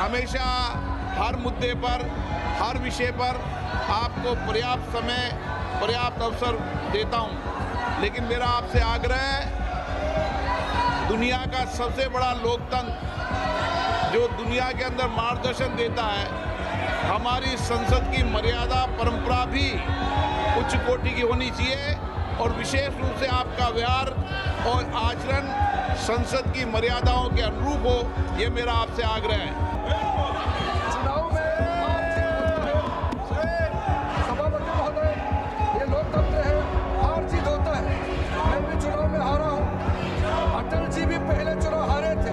हमेशा हर मुद्दे पर, हर विषय पर आपको पर्याप्त समय, पर्याप्त अवसर देता हूं। लेकिन मेरा आपसे आग्रह है, दुनिया का सबसे बड़ा लोकतंत्र जो दुनिया के अंदर मार्गदर्शन देता है, हमारी संसद की मर्यादा परंपरा भी उच्च कोटि की होनी चाहिए और विशेष रूप से आपका व्यवहार और आचरण संसद की मर्यादाओं के अनुरूप हो, ये मेरा आपसे आग्रह है। चुनाव में सभापति महोदय, ये लोकतंत्र है, हार जीत होता है। मैं भी चुनाव में हारा हूँ, अटल जी भी पहले चुनाव हारे थे,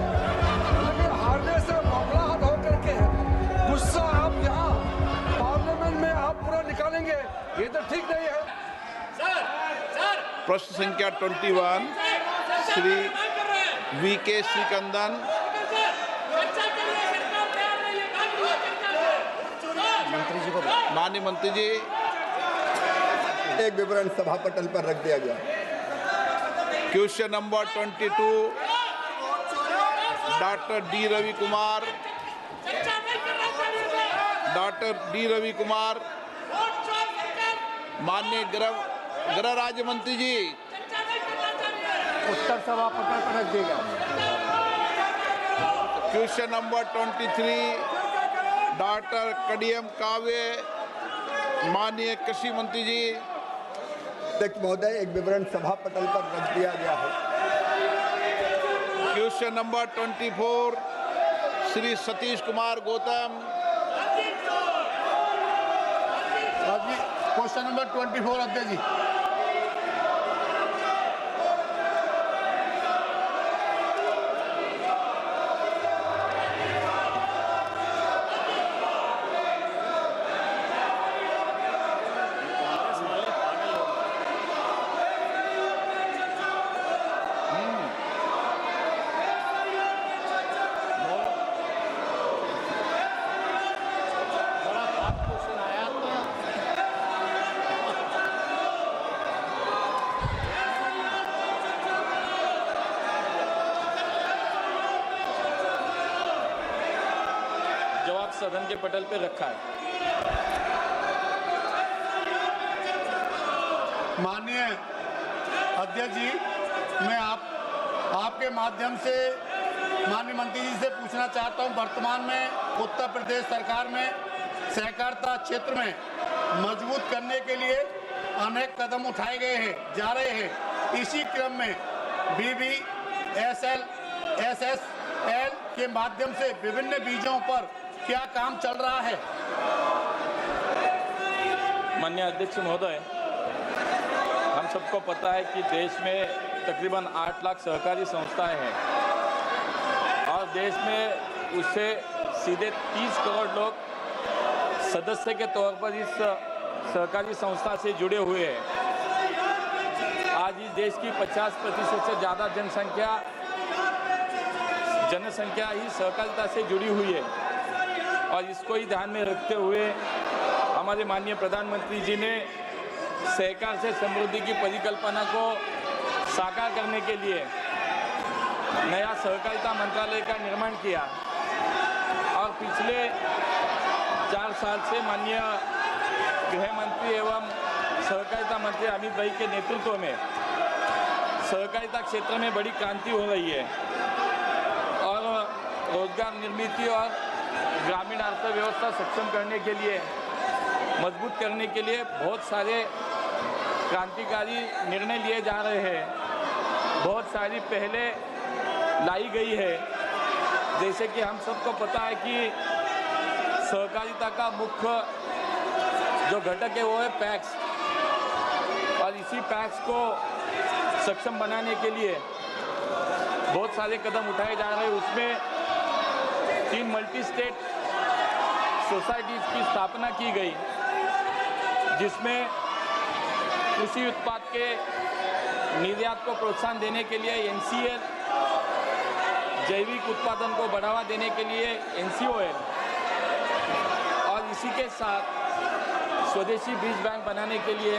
लेकिन हारने से बौखलाहट होकर के गुस्सा आप यहाँ पार्लियामेंट में आप पूरा निकालेंगे, ये तो ठीक नहीं है। प्रश्न संख्या 21 श्री VK श्रीकंदन। मंत्री जी को माननीय मंत्री जी, एक विवरण सभा पटल पर रख दिया गया। Question number 22 doctor D Ravi Kumar. Doctor D Ravi Kumar, माननीय गृह राज्य मंत्री जी, उत्तर सभा पटल पर रख देगा। क्वेश्चन नंबर 23 डॉक्टर कडियम काव्य, माननीय कृषि मंत्री जी। अध्यक्ष महोदय, एक विवरण सभा पटल पर रख दिया गया है। Question number 24 Shri Satish Kumar Gautam. Question number 24 अध्यक्ष जी। जवाब सदन के पटल पे रखा है। माननीय अध्यक्ष जी, मैं आपके माध्यम से माननीय मंत्री जी से पूछना चाहता हूं, वर्तमान में उत्तर प्रदेश सरकार में सहकारिता क्षेत्र में मजबूत करने के लिए अनेक कदम उठाए गए हैं, जा रहे हैं। इसी क्रम में BBSL SSL के माध्यम से विभिन्न बीजों पर क्या काम चल रहा है? माननीय अध्यक्ष महोदय, हम सबको पता है कि देश में तकरीबन 8 लाख सहकारी संस्थाएं हैं और देश में उससे सीधे 30 करोड़ लोग सदस्य के तौर पर इस सहकारी संस्था से जुड़े हुए हैं। आज इस देश की 50% से ज़्यादा जनसंख्या ही सहकारिता से जुड़ी हुई है और इसको ही ध्यान में रखते हुए हमारे माननीय प्रधानमंत्री जी ने सहकार से समृद्धि की परिकल्पना को साकार करने के लिए नया सहकारिता मंत्रालय का निर्माण किया और पिछले 4 साल से माननीय गृह मंत्री एवं सहकारिता मंत्री अमित भाई के नेतृत्व में सहकारिता क्षेत्र में बड़ी क्रांति हो रही है और रोजगार निर्मित और ग्रामीण अर्थव्यवस्था सक्षम करने के लिए, मजबूत करने के लिए बहुत सारे क्रांतिकारी निर्णय लिए जा रहे हैं। बहुत सारी पहले लाई गई है, जैसे कि हम सबको पता है कि सहकारिता का मुख्य जो घटक है वो है पैक्स और इसी पैक्स को सक्षम बनाने के लिए बहुत सारे कदम उठाए जा रहे हैं। उसमें 3 मल्टी स्टेट सोसाइटीज की स्थापना की गई, जिसमें कृषि उत्पाद के निर्यात को प्रोत्साहन देने के लिए NCL, जैविक उत्पादन को बढ़ावा देने के लिए NCOL और इसी के साथ स्वदेशी बीज बैंक बनाने के लिए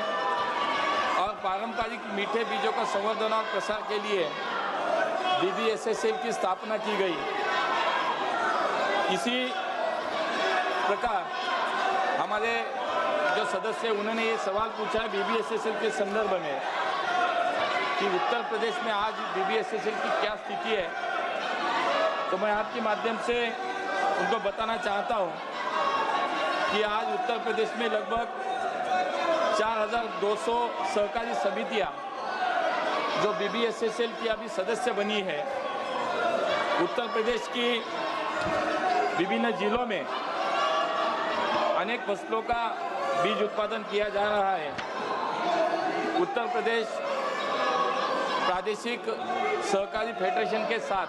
और पारंपरिक मीठे बीजों का संवर्धन और प्रसार के लिए BBSSL की स्थापना की गई। इसी प्रकार हमारे जो सदस्य उन्होंने ये सवाल पूछा है BBSSL के संदर्भ में कि उत्तर प्रदेश में आज BBSSL की क्या स्थिति है, तो मैं आपके माध्यम से उनको बताना चाहता हूँ कि आज उत्तर प्रदेश में लगभग 4200 सहकारी समितियाँ जो BBSSL की अभी सदस्य बनी है। उत्तर प्रदेश की विभिन्न जिलों में अनेक फसलों का बीज उत्पादन किया जा रहा है। उत्तर प्रदेश प्रादेशिक सहकारी फेडरेशन के साथ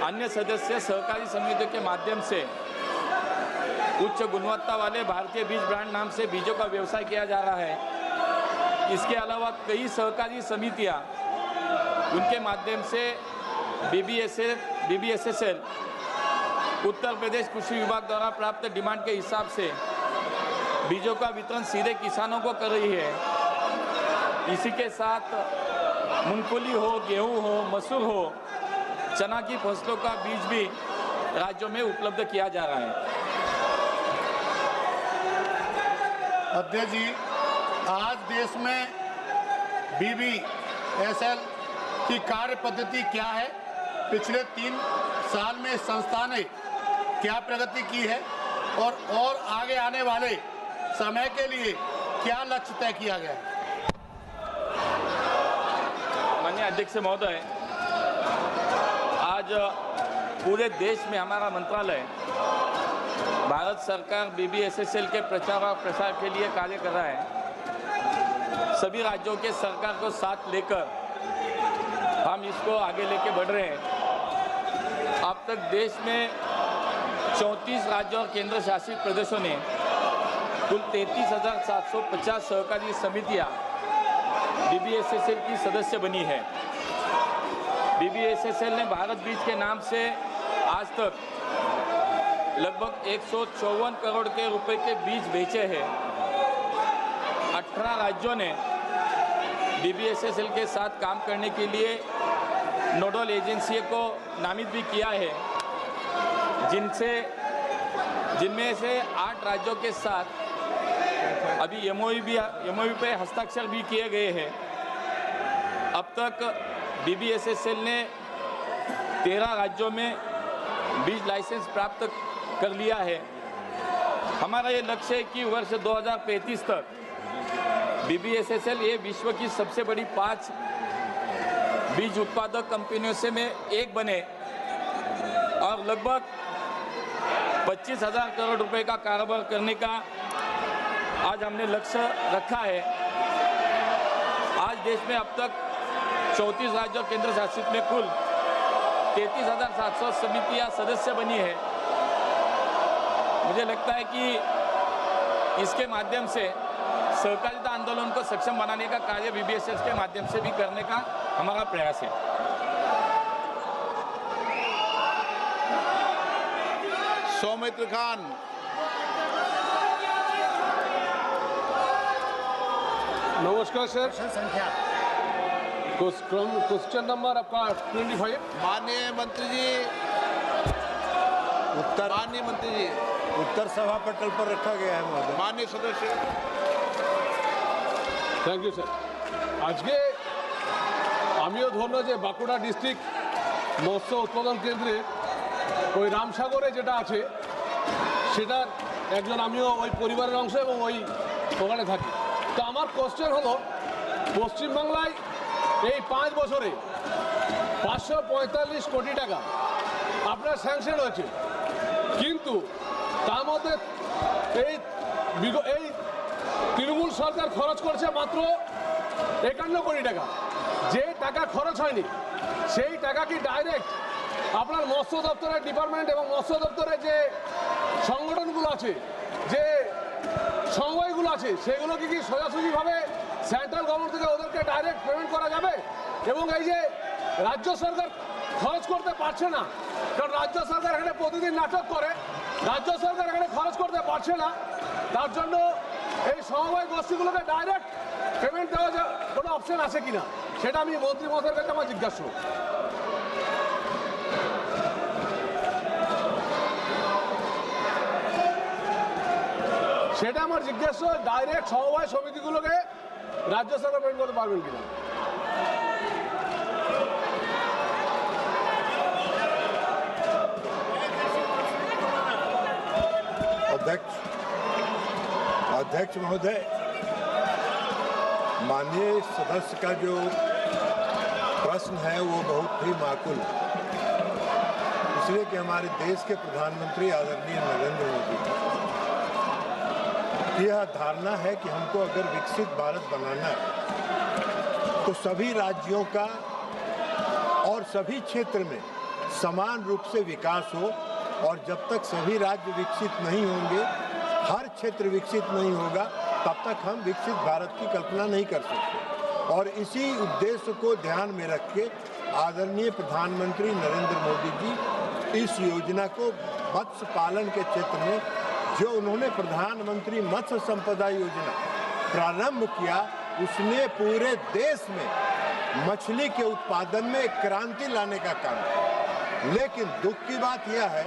अन्य सदस्य सहकारी समितियों के माध्यम से उच्च गुणवत्ता वाले भारतीय बीज ब्रांड नाम से बीजों का व्यवसाय किया जा रहा है। इसके अलावा कई सहकारी समितियां उनके माध्यम से BBSSL उत्तर प्रदेश कृषि विभाग द्वारा प्राप्त डिमांड के हिसाब से बीजों का वितरण सीधे किसानों को कर रही है। इसी के साथ मूंगफली हो, गेहूं हो, मसूर हो, चना की फसलों का बीज भी राज्यों में उपलब्ध किया जा रहा है। अध्यक्ष जी, आज देश में BBSL की कार्य पद्धति क्या है, पिछले 3 साल में संस्था ने क्या प्रगति की है और आगे आने वाले समय के लिए क्या लक्ष्य तय किया गया है? माननीय अध्यक्ष महोदय, आज पूरे देश में हमारा मंत्रालय भारत सरकार BBSSL के प्रचार और प्रसार के लिए कार्य कर रहा है। सभी राज्यों के सरकार को साथ लेकर हम इसको आगे लेके बढ़ रहे हैं। अब तक देश में 34 राज्यों और केंद्र शासित प्रदेशों ने कुल 33,750 सहकारी समितियां BBSSL की सदस्य बनी है। BBSSL ने भारत बीज के नाम से आज तक लगभग 154 करोड़ के रुपए के बीज बेचे हैं। 18 राज्यों ने BBSSL के साथ काम करने के लिए नोडल एजेंसी को नामित भी किया है, जिनमें से 8 राज्यों के साथ अभी MOU पे हस्ताक्षर भी किए गए हैं। अब तक BBSSL ने 13 राज्यों में बीज लाइसेंस प्राप्त कर लिया है। हमारा ये लक्ष्य है कि वर्ष 2035 तक BBSSL ये विश्व की सबसे बड़ी 5 बीज उत्पादक कंपनियों से में एक बने और लगभग 25,000 करोड़ रुपए का कारोबार करने का आज हमने लक्ष्य रखा है। आज देश में अब तक 34 राज्यों केंद्र शासित में कुल 33,700 समितियां सदस्य बनी है। मुझे लगता है कि इसके माध्यम से सहकारिता आंदोलन को सक्षम बनाने का कार्य BBSSL के माध्यम से भी करने का हमारा प्रयास है। सौमित्र खान। नमस्कार सर। क्वेश्चन नंबर आपका 25। माननीय मंत्री जी, माननीय मंत्री जी, उत्तर सभा पटल पर रखा गया है महोदय। माननीय सदस्य। Thank you sir. आज के आमियो धरना যে বাঁকুড়া ডিস্ট্রিক্ট মৎস্য উৎপাদন কেন্দ্রে ওই রামসাগরে যেটা আছে সেটার একজন আমিও ওই পরিবারের অংশ এবং ওখানে থাকি। তো আমার কোশ্চেন হলো, পশ্চিমবাংলায় এই 5 বছরে 545 কোটি টাকা আপনার স্যাংশন হয়েছে, কিন্তু তার মধ্যে এই তৃণমূল সরকার খরচ করছে মাত্র 51 কোটি টাকা। যে টাকা খরচ হয়নি সেই টাকা কি ডাইরেক্ট আপনার মৎস্য দপ্তরের ডিপার্টমেন্ট এবং মৎস্য দপ্তরের যে সংগঠনগুলো আছে, যে সমবায়গুলো আছে, সেগুলো কি সোজাসুজিভাবে সেন্ট্রাল গভর্নমেন্ট থেকে ওদেরকে ডাইরেক্ট পেমেন্ট করা যাবে? এবং এই যে রাজ্য সরকার খরচ করতে পারছে না, কারণ রাজ্য সরকার এখানে প্রতিদিন নাটক করে, রাজ্য সরকার এখানে খরচ করতে পারছে না, তার জন্য এই সমবায় গোষ্ঠীগুলোকে ডাইরেক্ট পেমেন্ট দেওয়া কোনো অপশন আছে কিনা সেটা আমি মন্ত্রী মহোদয়ের কাছে আমার জিজ্ঞাসা। সেটা আমার জিজ্ঞাসা ডাইরেক্ট সমবায় সমিতিগুলোকে রাজ্য সরকার পেমেন্ট করতে পারবেন কিনা। अध्यक्ष महोदय, माननीय सदस्य का जो प्रश्न है वो बहुत ही माकूल है, इसलिए कि हमारे देश के प्रधानमंत्री आदरणीय नरेंद्र मोदी की यह धारणा है कि हमको अगर विकसित भारत बनाना है तो सभी राज्यों का और सभी क्षेत्र में समान रूप से विकास हो, और जब तक सभी राज्य विकसित नहीं होंगे, हर क्षेत्र विकसित नहीं होगा, तब तक हम विकसित भारत की कल्पना नहीं कर सकते। और इसी उद्देश्य को ध्यान में रख के आदरणीय प्रधानमंत्री नरेंद्र मोदी जी इस योजना को मत्स्य पालन के क्षेत्र में जो उन्होंने प्रधानमंत्री मत्स्य संपदा योजना प्रारंभ किया, उसने पूरे देश में मछली के उत्पादन में एक क्रांति लाने का काम किया। लेकिन दुख की बात यह है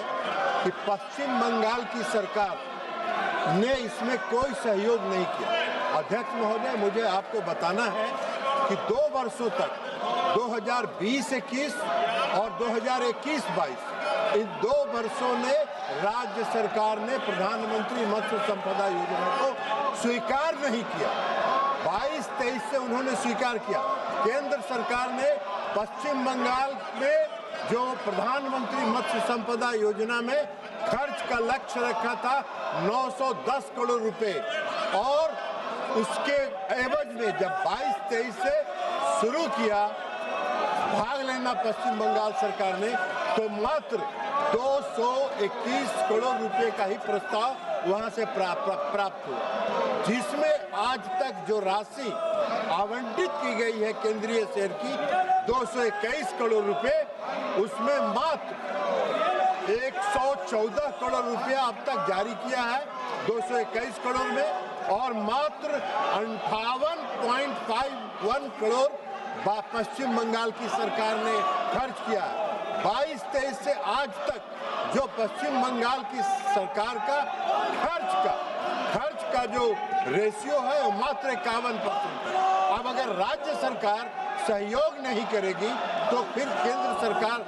कि पश्चिम बंगाल की सरकार ने इसमें कोई सहयोग नहीं किया। अध्यक्ष महोदय, मुझे आपको बताना है कि 2 वर्षों तक 2020-21 और 2021-22 इन 2 वर्षों में राज्य सरकार ने प्रधानमंत्री मत्स्य संपदा योजना को स्वीकार नहीं किया। 22-23 से उन्होंने स्वीकार किया। केंद्र सरकार ने पश्चिम बंगाल में जो प्रधानमंत्री मत्स्य संपदा योजना में खर्च का लक्ष्य रखा था 910 करोड़ रुपए, और उसके एवज में जब 22-23 से शुरू किया भाग लेना पश्चिम बंगाल सरकार ने, तो मात्र 221 करोड़ रुपए का ही प्रस्ताव वहां से प्राप्त हुआ, जिसमें आज तक जो राशि आवंटित की गई है केंद्रीय शेयर की 221 करोड़ रुपए, उसमें मात्र 114 करोड़ रुपया अब तक जारी किया है 221 करोड़ में, और मात्र 58.51 करोड़ पश्चिम बंगाल की सरकार ने खर्च किया है। 22-23 से आज तक जो पश्चिम बंगाल की सरकार का खर्च का जो रेशियो है वो मात्र 51%। अब अगर राज्य सरकार सहयोग नहीं करेगी तो फिर केंद्र सरकार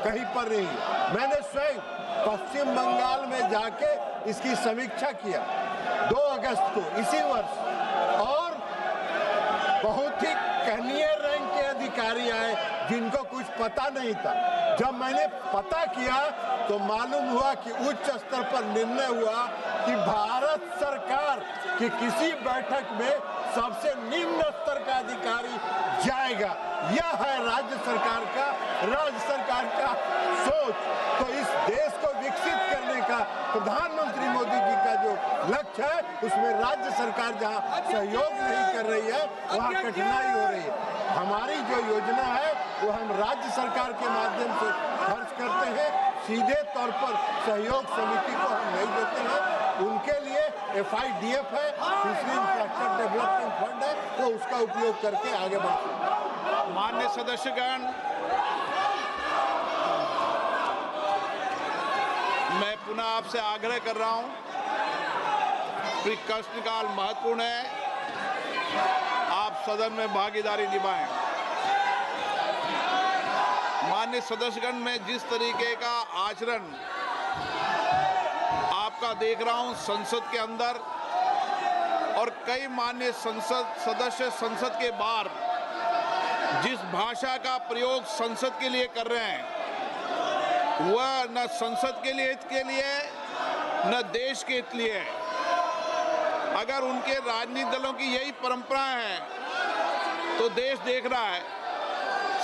कहीं पर नहीं। मैंने स्वयं पश्चिम बंगाल में जाके इसकी समीक्षा किया 2 अगस्त को इसी वर्ष, और बहुत ही कनीय रैंक के अधिकारी आए जिनको कुछ पता नहीं था। जब मैंने पता किया तो मालूम हुआ कि उच्च स्तर पर निर्णय हुआ कि भारत सरकार की किसी बैठक में सबसे निम्न स्तर का अधिकारी जाएगा। यह है राज्य सरकार का सोच। तो इस देश को विकसित करने का प्रधानमंत्री मोदी जी का जो लक्ष्य है, उसमें राज्य सरकार जहां सहयोग नहीं कर रही है वहां कठिनाई हो रही है। हमारी जो योजना है वो हम राज्य सरकार के माध्यम से खर्च करते हैं, सीधे तौर पर सहयोग समिति को हम नहीं देते हैं। उनके लिए FIDF है, फिशरी इंफ्रास्ट्रक्चर डेवलपमेंट फंड है, वो उसका उपयोग करके आगे बढ़ते हैं। माननीय सदस्यगण, मैं पुनः आपसे आग्रह कर रहा हूं, प्रश्नकाल महत्वपूर्ण है, आप सदन में भागीदारी निभाएं। माननीय सदस्यगण, मैं जिस तरीके का आचरण आपका देख रहा हूं संसद के अंदर, और कई माननीय सदस्य संसद के बाहर जिस भाषा का प्रयोग संसद के लिए कर रहे हैं, वह न संसद के लिए हित के लिए न देश के हित लिए है। अगर उनके राजनीतिक दलों की यही परंपराएं हैं तो देश देख रहा है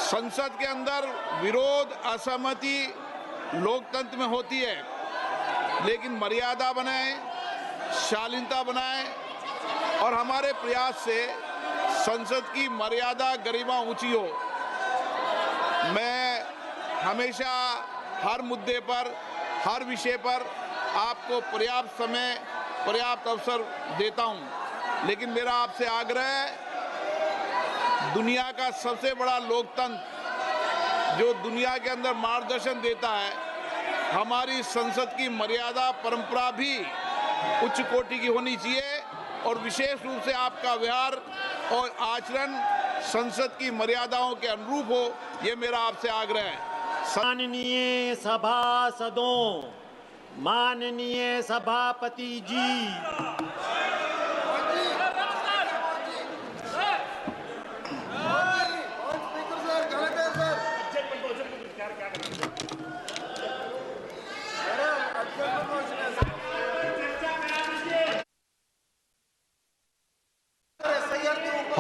संसद के अंदर विरोध, असहमति लोकतंत्र में होती है, लेकिन मर्यादा बनाएं, शालीनता बनाएं, और हमारे प्रयास से संसद की मर्यादा, गरिमा ऊंची हो। मैं हमेशा हर मुद्दे पर, हर विषय पर आपको पर्याप्त समय, पर्याप्त अवसर देता हूं, लेकिन मेरा आपसे आग्रह है, दुनिया का सबसे बड़ा लोकतंत्र जो दुनिया के अंदर मार्गदर्शन देता है, हमारी संसद की मर्यादा, परंपरा भी उच्च कोटि की होनी चाहिए और विशेष रूप से आपका व्यवहार और आचरण संसद की मर्यादाओं के अनुरूप हो, ये मेरा आपसे आग्रह है। माननीय सभासदों, माननीय सभापति जी,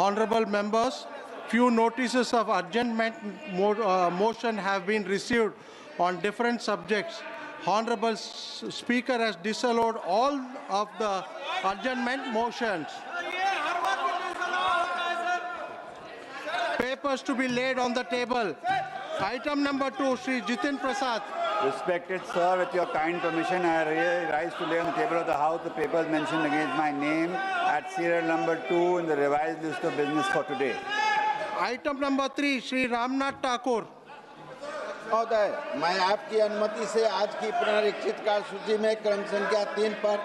Honorable members, few notices of adjournment motion have been received on different subjects. Honorable Speaker has disallowed all of the adjournment motions. Papers to be laid on the table. Item number 2, Shri Jitin Prasad. Respected sir, with your kind permission, I rise to lay on the table of the House the papers mentioned against my name at serial number 2 in the revised list of business for today. Item number 3, Shri Ramnath Thakur. महोदय, मैं आपकी अनुमति से आज की पुनरीक्षित कार्यसूची में क्रम संख्या 3 पर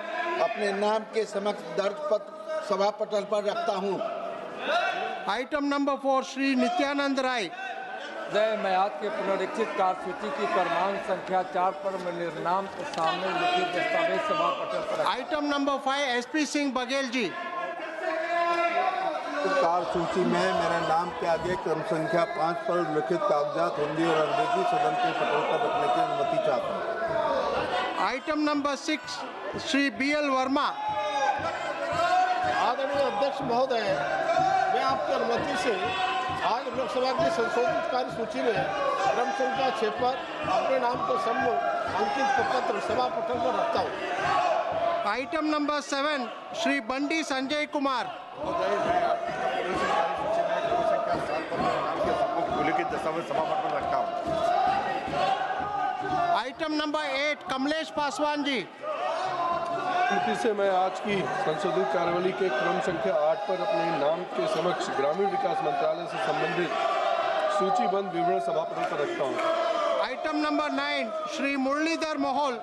अपने नाम के समक्ष दर्ज पत्र सभापटल पर रखता हूं। Item number 4, Shri Nityanand Rai. मैं आज के पुनरीक्षित कार्यसूची की क्रमांक संख्या 4 पर मेरे नाम के सामने लिखित दस्तावेज सभापटल पर। Item number 5, SP Singh Baghel जी। कार्यसूची में मेरे नाम के आगे क्रम संख्या 5 पर लिखित कागजात हिंदी और अंग्रेजी सदन के पटल पर रखने की अनुमति चाहता हूँ। Item number 6, Shri BL Verma. आदरणीय अध्यक्ष महोदय, मैं आपकी अनुमति से आज लोकसभा की संशोधित कार्यसूची में क्रम संख्या 6 पर अपने नाम के सम्मुख अंकित पत्र सभापटल पर रखता हूँ। Item number 7, Shri Bandi Sanjay Kumar. Item number 8, Kamlesh Paswan जी। अनुमति से मैं आज की संशोधित कार्यवाही के क्रम संख्या 8 पर अपने नाम के समक्ष ग्रामीण विकास मंत्रालय से संबंधित सूचीबद्ध विवरण सभापति पर रखता हूं। Item number 9, श्री मुरलीधर मोहोल।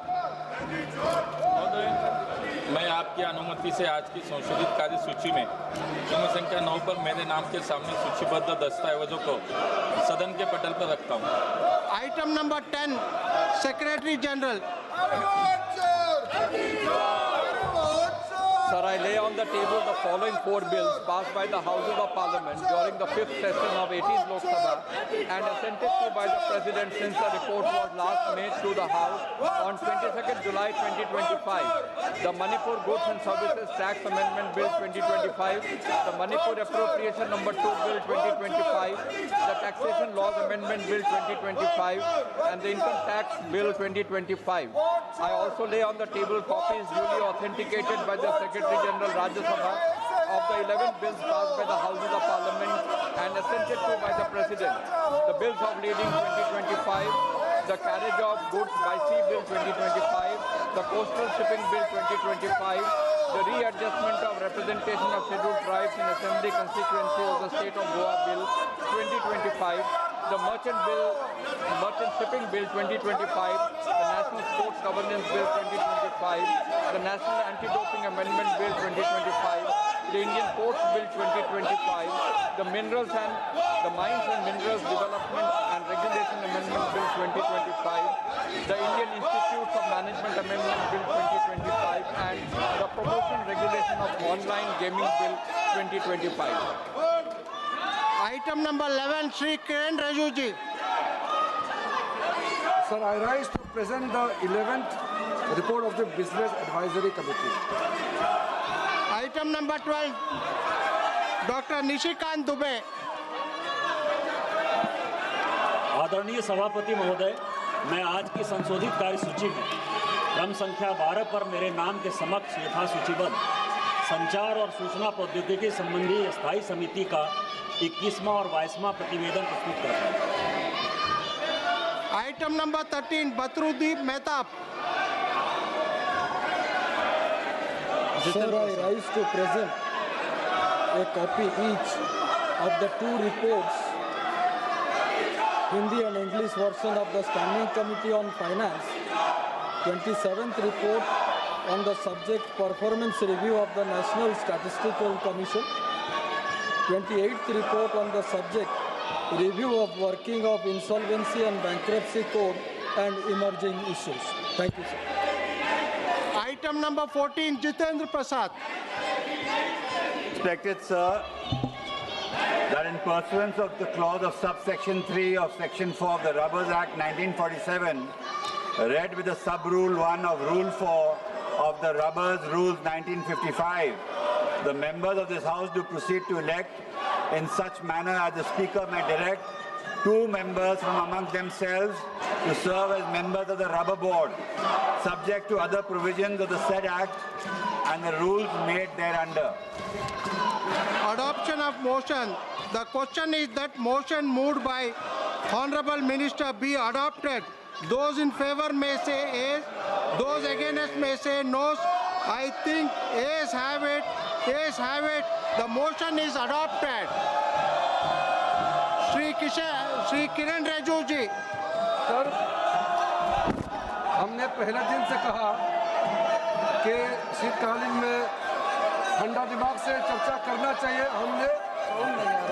मैं आपकी अनुमति से आज की संशोधित कार्यसूची में क्रम संख्या 9 पर मेरे नाम के सामने सूचीबद्ध दस्तावेजों को सदन के पटल पर रखता हूं। Item number 10, secretary general. Sir, I lay on the table the following 4 bills passed by the Houses of Parliament during the 5th session of 18th Lok Sabha and assented to by the President since the report was last made to the House on 22nd July 2025. The Manipur Goods and Services Tax Amendment Bill 2025, the Manipur Appropriation Number 2 Bill 2025, the Taxation Laws Amendment Bill 2025 and the Income Tax Bill 2025. I also lay on the table copies duly authenticated by the Secretary General Rajya Sabha of the 11 bills passed by the Houses of Parliament and assented to by the President. The bills of lading 2025, the carriage of goods by sea bill 2025, the coastal shipping bill 2025, the readjustment of representation of scheduled tribes in assembly constituency of the state of Goa bill 2025, the merchant shipping bill 2025, the national sports governance bill 2025, the national anti-doping amendment bill 2025, the Indian Ports Bill 2025, the Minerals and the Mines and Minerals Development and Regulation Amendment Bill 2025, the Indian Institutes of Management Amendment Bill 2025, and the Promotion Regulation of Online Gaming Bill 2025. Item number 11, Shri Kiran Raju ji. Sir, I rise to present the 11th report of the Business Advisory Committee. Item number 12, Dr. Nishikant Dubey. आदरणीय सभापति महोदय, मैं आज की संशोधित कार्यसूची में क्रम संख्या 12 पर मेरे नाम के समक्ष यथा सूचीबद्ध संचार और सूचना प्रौद्योगिकी संबंधी स्थायी समिति का 21वां और 22वां प्रतिवेदन प्रस्तुत करता हूं। Item number 13, Batrudeep Mehtab. Sir, I rise to present a copy each of the 2 reports, Hindi and English version of the Standing Committee on Finance, 27th report on the subject performance review of the National Statistical Commission, 28th report on the subject review of working of insolvency and bankruptcy code and emerging issues. Thank you, sir. Item number 14, Jitendra Prasad. Respected sir, that in pursuance of the clause of subsection 3 of section 4 of the Rubbers Act 1947, read with the sub-rule 1 of Rule 4 of the Rubbers Rules 1955, the members of this House do proceed to elect in such manner as the Speaker may direct 2 members from among themselves to serve as members of the Rubber Board, subject to other provisions of the said Act and the rules made thereunder. Adoption of motion. The question is that motion moved by Honorable Minister be adopted. Those in favor may say yes, those against may say no. I think yes have it, yes have it. The motion is adopted. Shri Kiran Rijiju ji. Sir, हमने पहले दिन से कहा कि शीतकालीन में ठंडा दिमाग से चर्चा करना चाहिए। हमने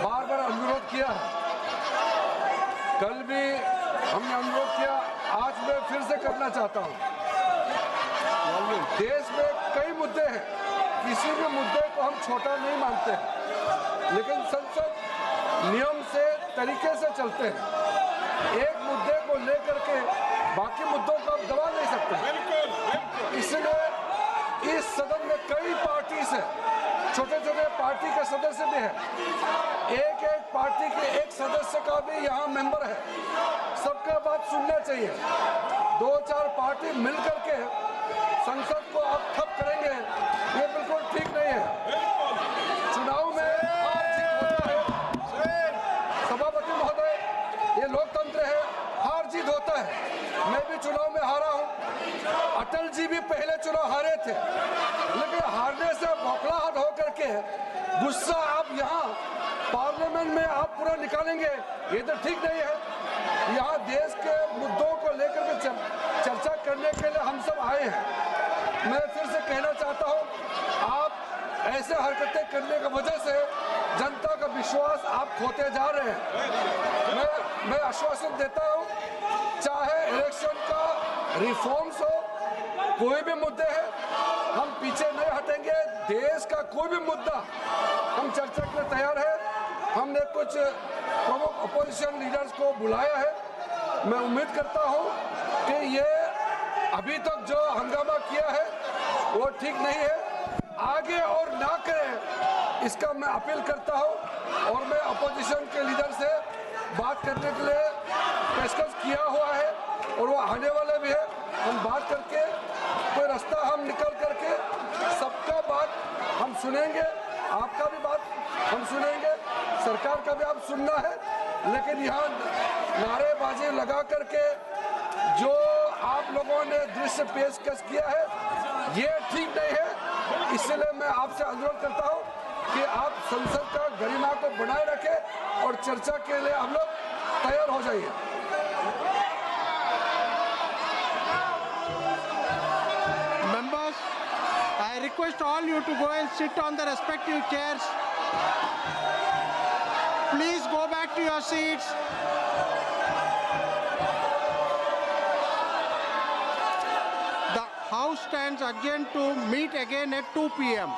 बार बार अनुरोध किया है, कल भी हमने अनुरोध किया, आज मैं फिर से करना चाहता हूँ। देश में कई मुद्दे हैं, किसी भी मुद्दे को हम छोटा नहीं मानते हैं, लेकिन संसद नियम से तरीके से चलते हैं। एक मुद्दे को लेकर के बाकी मुद्दों को आप दबा नहीं सकते। इसलिए इस सदन में कई पार्टी से, छोटे छोटे पार्टी के सदस्य भी हैं, एक एक पार्टी के एक सदस्य का भी यहाँ मेंबर है। सबका बात सुनना चाहिए। 2-4 पार्टी मिलकर के संसद को आप ठप करेंगे, ये बिल्कुल ठीक नहीं है। चुनाव में हार जीत होता है। सभापति महोदय, ये लोकतंत्र है, हार जीत होता है। मैं भी चुनाव में हारा हूँ, अटल जी भी पहले चुनाव हारे थे, लेकिन हारने से बौखलाहट होकर के गुस्सा आप यहाँ पार्लियामेंट में आप पूरा निकालेंगे, ये तो ठीक नहीं है। यहाँ देश के मुद्दों को लेकर के चर्चा करने के लिए हम सब आए हैं। मैं फिर से कहना चाहता हूँ, आप ऐसे हरकतें करने की वजह से जनता का विश्वास आप खोते जा रहे हैं। मैं आश्वासन देता हूँ, चाहे इलेक्शन का रिफॉर्म्स हो, कोई भी मुद्दे हैं, हम पीछे नहीं हटेंगे। देश का कोई भी मुद्दा हम चर्चा के लिए तैयार है। हमने कुछ प्रमुख अपोजिशन लीडर्स को बुलाया है। मैं उम्मीद करता हूँ कि ये अभी तक जो हंगामा किया है वो ठीक नहीं है, आगे और ना करें, इसका मैं अपील करता हूँ। और मैं अपोजिशन के लीडर से बात करने के लिए पेशकश किया हुआ है और वो आने वाले भी है। हम बात करके कोई रास्ता हम निकल करके सबका बात हम सुनेंगे, आपका भी बात हम सुनेंगे, सरकार का भी आप सुनना है। लेकिन यहाँ नारेबाजी लगा करके जो आप लोगों ने दृश्य पेशकश किया है, ये ठीक नहीं है। इसलिए मैं आपसे अनुरोध करता हूँ कि आप संसद का गरिमा को बनाए रखें और चर्चा के लिए हम लोग तैयार हो जाइए। Members, I request all you to go and sit on the respective chairs. Please go back to your seats. The House stands adjourned to meet again at 2 p.m.